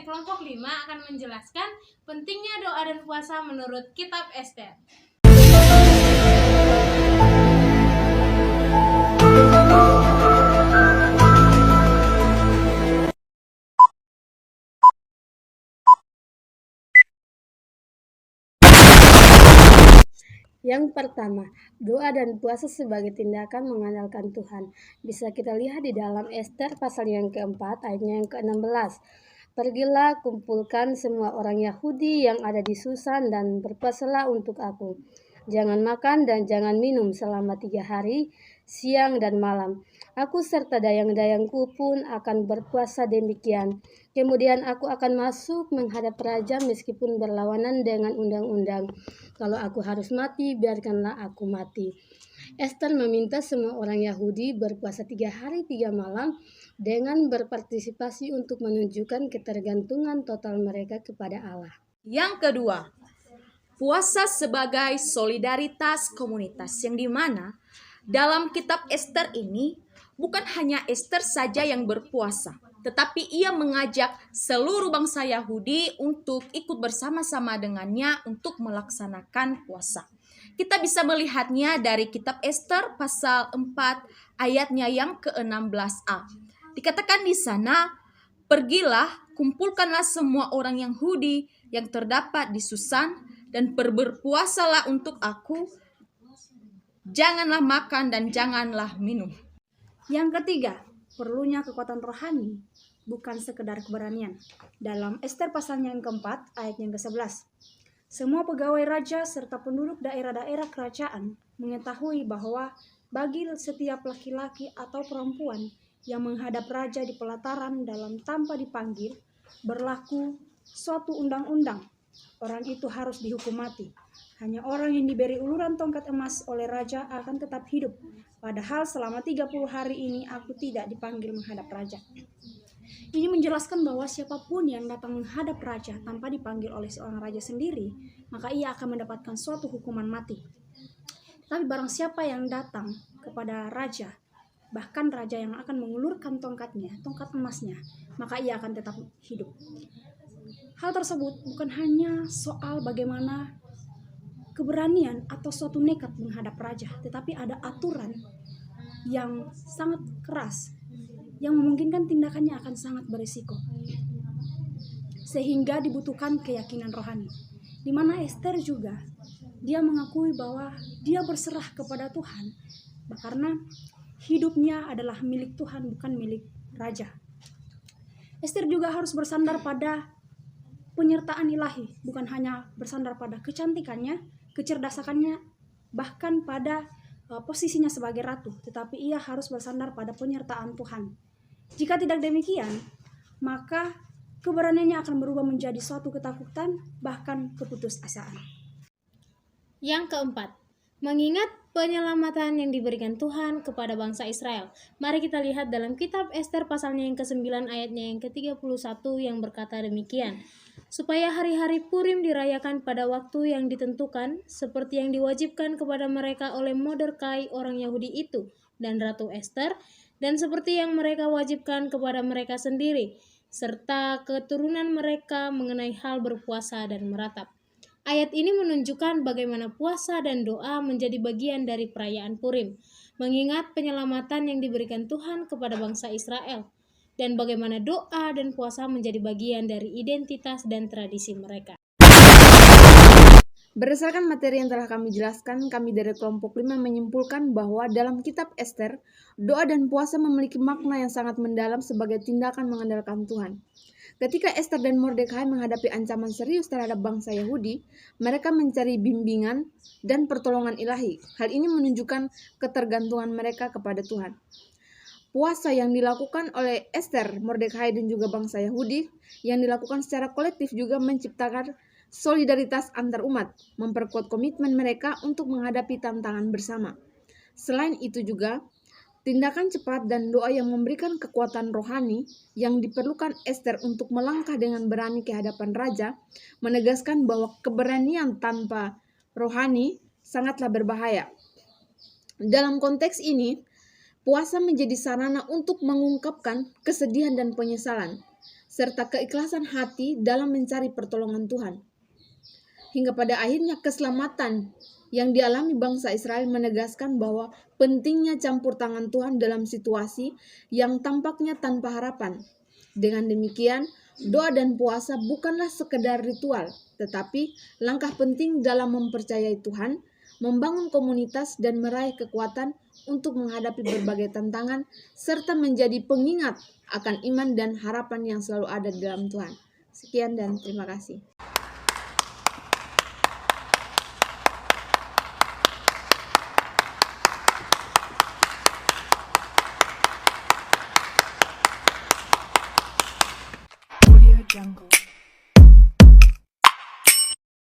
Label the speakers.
Speaker 1: kelompok 5 akan menjelaskan pentingnya doa dan puasa menurut kitab Ester.
Speaker 2: Yang pertama, doa dan puasa sebagai tindakan mengandalkan Tuhan. Bisa kita lihat di dalam Ester pasal yang keempat, ayatnya yang ke-16. Pergilah, kumpulkan semua orang Yahudi yang ada di Susan dan berpuasalah untuk aku. Jangan makan dan jangan minum selama 3 hari, siang dan malam. Aku serta dayang-dayangku pun akan berpuasa demikian. Kemudian aku akan masuk menghadap raja meskipun berlawanan dengan undang-undang. Kalau aku harus mati, biarkanlah aku mati. Ester meminta semua orang Yahudi berpuasa 3 hari 3 malam dengan berpartisipasi untuk menunjukkan ketergantungan total mereka kepada Allah.
Speaker 3: Yang kedua, puasa sebagai solidaritas komunitas, yang dimana dalam kitab Ester ini bukan hanya Ester saja yang berpuasa, tetapi ia mengajak seluruh bangsa Yahudi untuk ikut bersama-sama dengannya untuk melaksanakan puasa. Kita bisa melihatnya dari kitab Ester pasal 4 ayatnya yang ke-16a. Dikatakan di sana, pergilah, kumpulkanlah semua orang Yahudi yang terdapat di Susan dan berpuasalah untuk aku. Janganlah makan dan janganlah minum.
Speaker 4: Yang ketiga, perlunya kekuatan rohani, bukan sekedar keberanian. Dalam Ester pasal yang keempat, ayat yang ke-11. Semua pegawai raja serta penduduk daerah-daerah kerajaan mengetahui bahwa bagi setiap laki-laki atau perempuan yang menghadap raja di pelataran dalam tanpa dipanggil, berlaku suatu undang-undang. Orang itu harus dihukum mati. Hanya orang yang diberi uluran tongkat emas oleh raja akan tetap hidup. Padahal selama 30 hari ini aku tidak dipanggil menghadap raja. Ini menjelaskan bahwa siapapun yang datang menghadap raja tanpa dipanggil oleh seorang raja sendiri, maka ia akan mendapatkan suatu hukuman mati. Tapi barang siapa yang datang kepada raja, bahkan raja yang akan mengulurkan tongkatnya, tongkat emasnya, maka ia akan tetap hidup. Hal tersebut bukan hanya soal bagaimana keberanian atau suatu nekat menghadap raja, tetapi ada aturan yang sangat keras yang memungkinkan tindakannya akan sangat berisiko, sehingga dibutuhkan keyakinan rohani. Di mana Ester juga dia mengakui bahwa dia berserah kepada Tuhan karena hidupnya adalah milik Tuhan, bukan milik raja. Ester juga harus bersandar pada penyertaan ilahi, bukan hanya bersandar pada kecantikannya, kecerdasannya, bahkan pada posisinya sebagai ratu, tetapi ia harus bersandar pada penyertaan Tuhan. Jika tidak demikian, maka keberaniannya akan berubah menjadi suatu ketakutan, bahkan keputusasaan.
Speaker 1: Yang keempat, mengingat penyelamatan yang diberikan Tuhan kepada bangsa Israel. Mari kita lihat dalam kitab Ester pasalnya yang ke-9 ayatnya yang ke-31 yang berkata demikian. Supaya hari-hari Purim dirayakan pada waktu yang ditentukan, seperti yang diwajibkan kepada mereka oleh Mordekai orang Yahudi itu, dan Ratu Ester, dan seperti yang mereka wajibkan kepada mereka sendiri, serta keturunan mereka mengenai hal berpuasa dan meratap. Ayat ini menunjukkan bagaimana puasa dan doa menjadi bagian dari perayaan Purim, mengingat penyelamatan yang diberikan Tuhan kepada bangsa Israel, dan bagaimana doa dan puasa menjadi bagian dari identitas dan tradisi mereka.
Speaker 5: Berdasarkan materi yang telah kami jelaskan, kami dari kelompok 5 menyimpulkan bahwa dalam kitab Ester, doa dan puasa memiliki makna yang sangat mendalam sebagai tindakan mengandalkan Tuhan. Ketika Ester dan Mordekai menghadapi ancaman serius terhadap bangsa Yahudi, mereka mencari bimbingan dan pertolongan ilahi. Hal ini menunjukkan ketergantungan mereka kepada Tuhan. Puasa yang dilakukan oleh Ester, Mordekai, dan juga bangsa Yahudi yang dilakukan secara kolektif juga menciptakan solidaritas antar umat, memperkuat komitmen mereka untuk menghadapi tantangan bersama. Selain itu juga, tindakan cepat dan doa yang memberikan kekuatan rohani yang diperlukan Ester untuk melangkah dengan berani ke hadapan raja, menegaskan bahwa keberanian tanpa rohani sangatlah berbahaya. Dalam konteks ini, puasa menjadi sarana untuk mengungkapkan kesedihan dan penyesalan. serta keikhlasan hati dalam mencari pertolongan Tuhan. Hingga pada akhirnya keselamatan yang dialami bangsa Israel menegaskan bahwa pentingnya campur tangan Tuhan dalam situasi yang tampaknya tanpa harapan. Dengan demikian, doa dan puasa bukanlah sekedar ritual, tetapi langkah penting dalam mempercayai Tuhan, membangun komunitas dan meraih kekuatan untuk menghadapi berbagai tantangan, serta menjadi pengingat akan iman dan harapan yang selalu ada di dalam Tuhan. Sekian dan terima kasih.
Speaker 6: Audio Jungle.